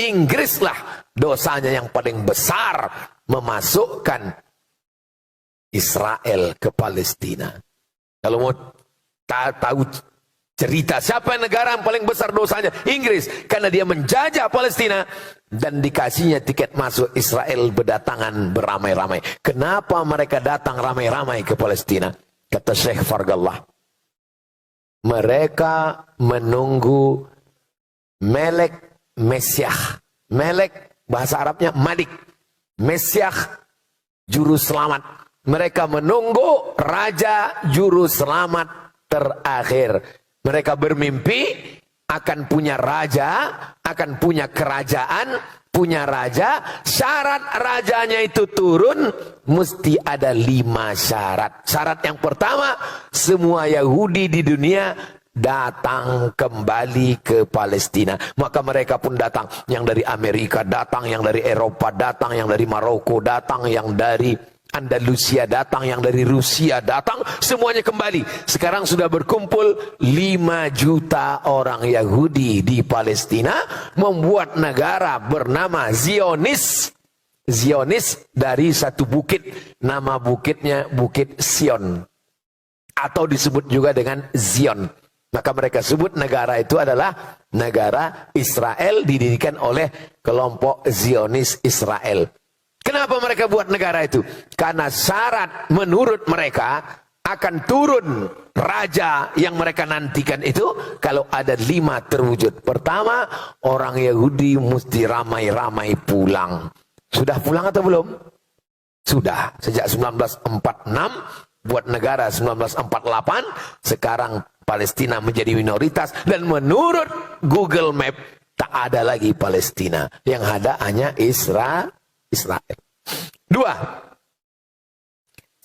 Inggrislah dosanya yang paling besar memasukkan Israel ke Palestina. Kalau mau tahu cerita siapa negara yang paling besar dosanya, Inggris, karena dia menjajah Palestina dan dikasihnya tiket masuk Israel berdatangan beramai-ramai. Kenapa mereka datang ramai-ramai ke Palestina? Kata Syekh Fargallah, mereka menunggu Melek Mesyah. Melek bahasa Arabnya Malik, Mesyah juru selamat. Mereka menunggu raja juru selamat terakhir. Mereka bermimpi akan punya raja, akan punya kerajaan, punya raja. Syarat rajanya itu turun, mesti ada 5 syarat. Syarat yang pertama, semua Yahudi di dunia datang kembali ke Palestina. Maka mereka pun datang, yang dari Amerika datang, yang dari Eropa datang, yang dari Maroko datang, yang dari Andalusia datang, yang dari Rusia datang, semuanya kembali. Sekarang sudah berkumpul 5 juta orang Yahudi di Palestina, membuat negara bernama Zionis. Zionis dari satu bukit, nama bukitnya Bukit Sion, atau disebut juga dengan Zion. Maka mereka sebut negara itu adalah negara Israel, didirikan oleh kelompok Zionis Israel. Kenapa mereka buat negara itu? Karena syarat menurut mereka akan turun raja yang mereka nantikan itu kalau ada 5 terwujud. Pertama, orang Yahudi mesti ramai-ramai pulang. Sudah pulang atau belum? Sudah. Sejak 1946 buat negara 1948, sekarang Palestina menjadi minoritas, dan menurut Google Map tak ada lagi Palestina, yang ada hanya Israel. 2,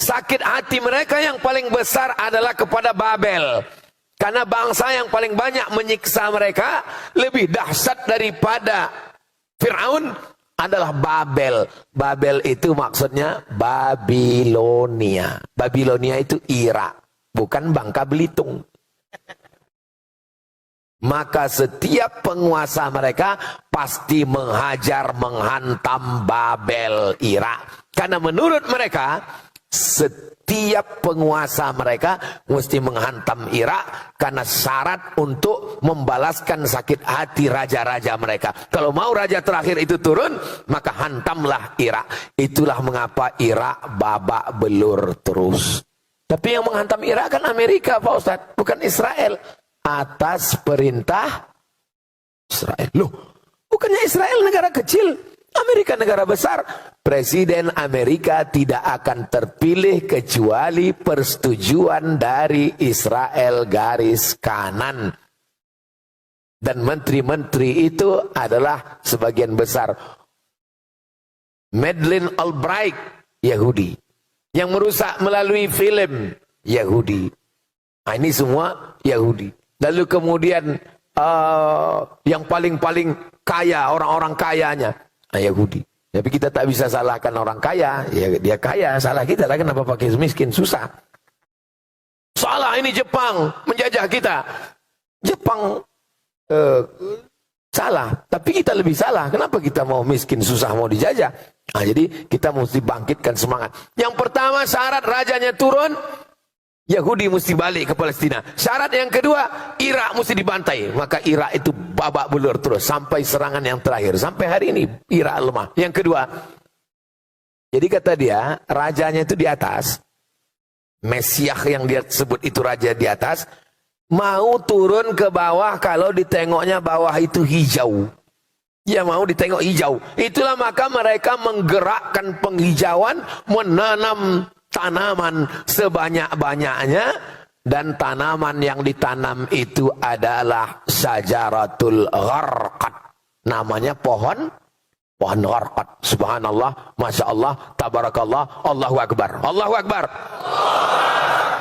sakit hati mereka yang paling besar adalah kepada Babel. Karena bangsa yang paling banyak menyiksa mereka, lebih dahsyat daripada Fir'aun, adalah Babel. Babel itu maksudnya Babilonia. Babilonia itu Irak, bukan Bangka Belitung. Maka setiap penguasa mereka pasti menghajar, menghantam Babel, Irak. Karena menurut mereka, setiap penguasa mereka mesti menghantam Irak karena syarat untuk membalaskan sakit hati raja-raja mereka. Kalau mau raja terakhir itu turun, maka hantamlah Irak. Itulah mengapa Irak babak belur terus. Tapi yang menghantam Irak kan Amerika, Pak Ustadz, bukan Israel. Atas perintah Israel. Loh, bukannya Israel negara kecil, Amerika negara besar. Presiden Amerika tidak akan terpilih kecuali persetujuan dari Israel garis kanan. Dan menteri-menteri itu adalah sebagian besar Madeleine Albright, Yahudi. Yang merusak melalui film, Yahudi. Nah, ini semua Yahudi. Lalu kemudian yang paling-paling kaya, orang-orang kayanya, Yahudi. Tapi kita tak bisa salahkan orang kaya, ya dia kaya, salah kita lah, kenapa pakai miskin, susah. Salah ini Jepang menjajah kita. Jepang salah, tapi kita lebih salah. Kenapa kita mau miskin, susah, mau dijajah? Nah, jadi kita mesti bangkitkan semangat. Yang pertama syarat rajanya turun, Yahudi mesti balik ke Palestina. Syarat yang kedua, Irak mesti dibantai. Maka Irak itu babak belur terus sampai serangan yang terakhir. Sampai hari ini Irak lemah. Yang kedua, jadi kata dia, rajanya itu di atas. Mesiah yang dia sebut itu raja di atas, mau turun ke bawah kalau ditengoknya bawah itu hijau. Ya mau ditengok hijau. Itulah maka mereka menggerakkan penghijauan, menanam tanaman sebanyak-banyaknya, dan tanaman yang ditanam itu adalah syajaratul gharqad. Namanya pohon gharqad. Subhanallah, Masya Allah, Tabarakallah, Allahu Akbar. Allahu Akbar.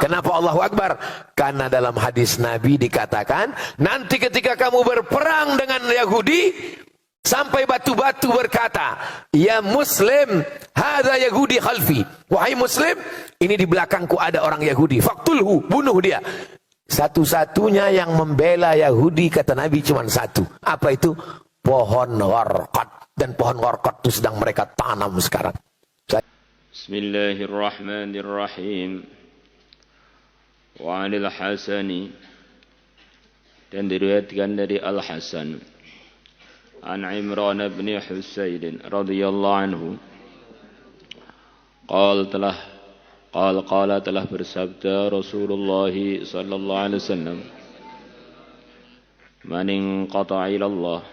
Kenapa Allahu Akbar? Karena dalam hadis Nabi dikatakan, nanti ketika kamu berperang dengan Yahudi, sampai batu-batu berkata, ya Muslim, hadza Yahudi khalfi. Wahai Muslim, ini di belakangku ada orang Yahudi. Faktulhu, bunuh dia. Satu-satunya yang membela Yahudi, kata Nabi, cuma satu. Apa itu? Pohon gharqad. Dan pohon gharqad itu sedang mereka tanam sekarang. Bismillahirrahmanirrahim. Wa 'anil Hasani, dan diriwayatkan dari Al Hasan, an Imran bin Husain radhiyallahu anhu, qala telah bersabda Rasulullah sallallahu alaihi wasallam, man inqata'a ila Allah,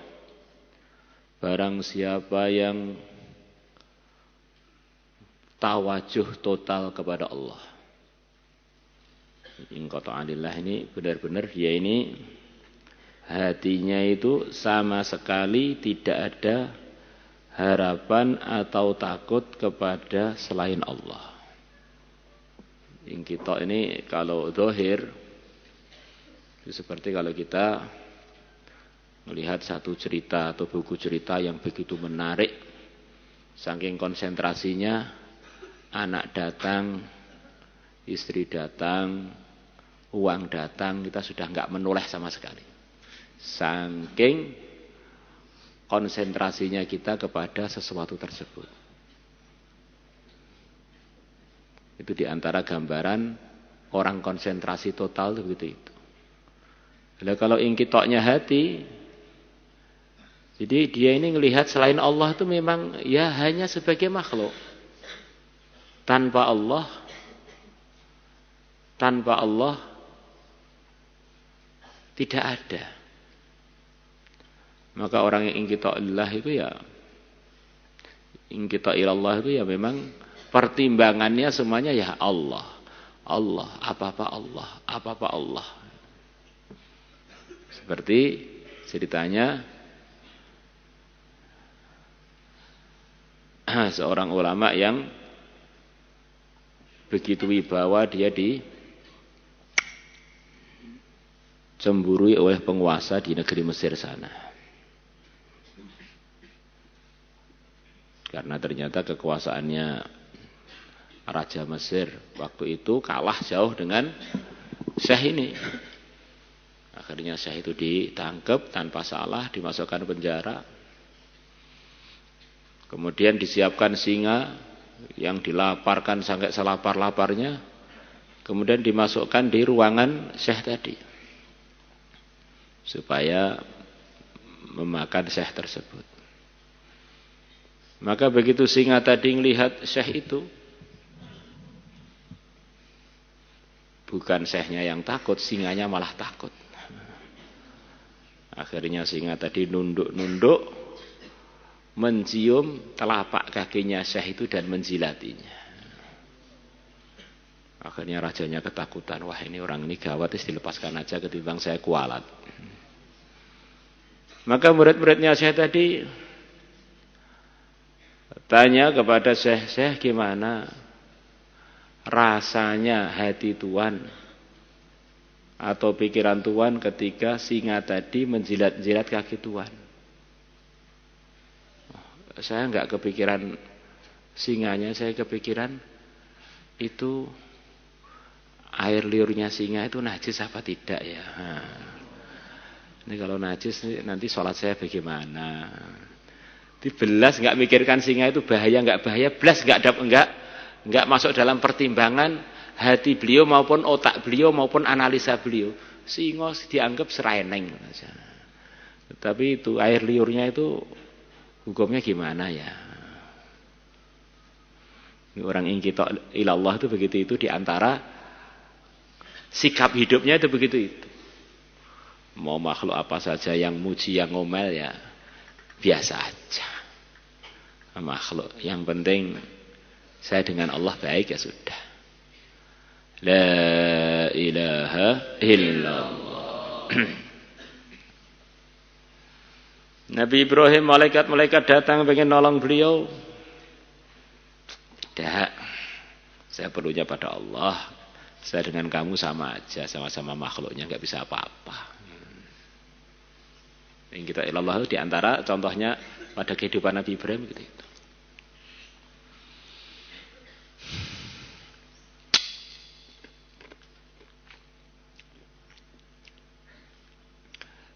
barang siapa yang tawajuh total kepada Allah. Inqata'a lillah ini benar-benar dia ini hatinya itu sama sekali tidak ada harapan atau takut kepada selain Allah. Yang kita ini kalau zahir, seperti kalau kita melihat satu cerita atau buku cerita yang begitu menarik, saking konsentrasinya, anak datang, istri datang, uang datang, kita sudah enggak menoleh sama sekali. Saking konsentrasinya kita kepada sesuatu tersebut. Itu diantara gambaran orang konsentrasi total itu begitu itu. Nah, kalau ingkitoknya hati, jadi dia ini melihat selain Allah itu memang ya hanya sebagai makhluk. Tanpa Allah tidak ada. Maka orang yang ingkita ilallah itu ya, ingkita ilallah itu ya memang pertimbangannya semuanya ya Allah. Allah, apa-apa Allah, apa-apa Allah. Seperti ceritanya seorang ulama yang begitu wibawa, dia dicemburui oleh penguasa di negeri Mesir sana. Karena ternyata kekuasaannya Raja Mesir waktu itu kalah jauh dengan Syekh ini. Akhirnya Syekh itu ditangkap tanpa salah, dimasukkan penjara. Kemudian disiapkan singa yang dilaparkan sampai selapar-laparnya. Kemudian dimasukkan di ruangan Syekh tadi. Supaya memakan Syekh tersebut. Maka begitu singa tadi melihat Syekh itu, bukan Syekhnya yang takut, singanya malah takut. Akhirnya singa tadi nunduk-nunduk, mencium telapak kakinya Syekh itu dan menjilatinya. Akhirnya rajanya ketakutan, wah ini orang ini gawat, dilepaskan aja ketimbang saya kualat. Maka murid-muridnya Syekh tadi tanya kepada Syekh, gimana rasanya hati Tuan atau pikiran Tuan ketika singa tadi menjilat-jilat kaki Tuan? Saya enggak kepikiran singanya, saya kepikiran itu air liurnya singa itu najis apa tidak ya. Ini kalau najis nanti sholat saya bagaimana? Belas nggak mikirkan singa itu bahaya nggak bahaya, belas nggak masuk dalam pertimbangan hati beliau maupun otak beliau maupun analisa beliau. Singa dianggap sereneng saja. Tapi itu air liurnya itu hukumnya gimana ya? Ini orang ingkitok ilallah itu begitu itu diantara sikap hidupnya itu begitu itu. Mau makhluk apa saja yang muji yang ngomel ya biasa aja. Makhluk yang penting saya dengan Allah baik ya sudah. La ilaha illallah. Nabi Ibrahim, malaikat-malaikat datang pengen nolong beliau. Tidak. Saya perlunya pada Allah. Saya dengan kamu sama aja, sama-sama makhluknya, nggak bisa apa-apa. Yang kita ilallah itu diantara contohnya pada kehidupan Nabi Ibrahim gitu itu.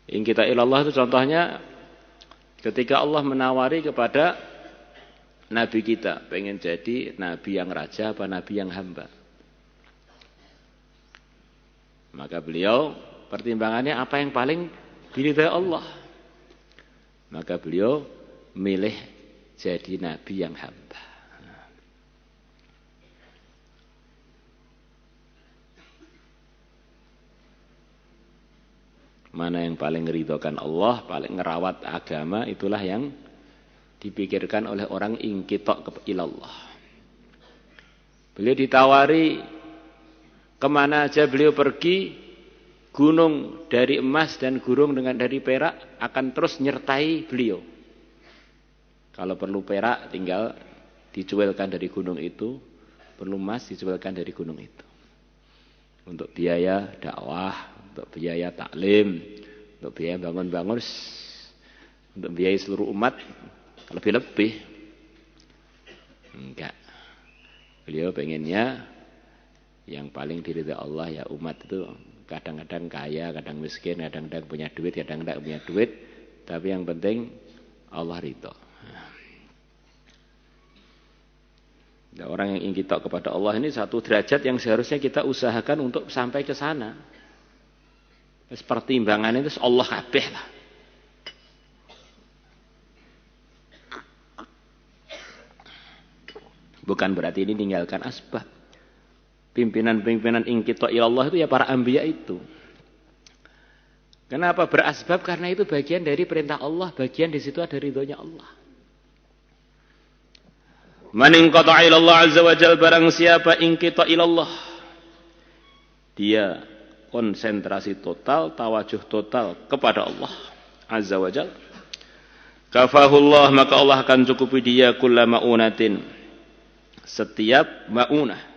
Yang kita ilallah itu contohnya ketika Allah menawari kepada Nabi kita, pengen jadi Nabi yang raja apa Nabi yang hamba. Maka beliau pertimbangannya apa yang paling diridhai Allah. Maka beliau milih jadi Nabi yang hamba. Mana yang paling ridhokan Allah, paling ngerawat agama, itulah yang dipikirkan oleh orang ingkitok ilallah. Beliau ditawari kemana aja beliau pergi, gunung dari emas dan gunung dengan dari perak akan terus nyertai beliau. Kalau perlu perak tinggal dicuilkan dari gunung itu, perlu emas dicuilkan dari gunung itu. Untuk biaya dakwah, untuk biaya taklim, untuk biaya bangun-bangun, untuk biaya seluruh umat lebih-lebih. Enggak. Beliau pengennya yang paling diridhai Allah ya umat itu kadang-kadang kaya, kadang miskin, kadang-kadang punya duit, kadang-kadang punya duit, tapi yang penting Allah ridho. Nah, orang yang ingin kita kepada Allah ini satu derajat yang seharusnya kita usahakan untuk sampai ke sana. Pertimbangan itu Allah kabeh lah. Bukan berarti ini tinggalkan asbab. Pimpinan-pimpinan ingkito ilallah itu ya para anbiya itu. Kenapa berasbab? Karena itu bagian dari perintah Allah, bagian di situ ada ridhonya Allah. Man inqata ilallah azza wa jalla, barang siapa ingkito ilallah, dia konsentrasi total, tawajuh total kepada Allah azza wa jalla. Kafahullah, maka Allah akan cukupi dia kulla ma'unatin, setiap ma'unah.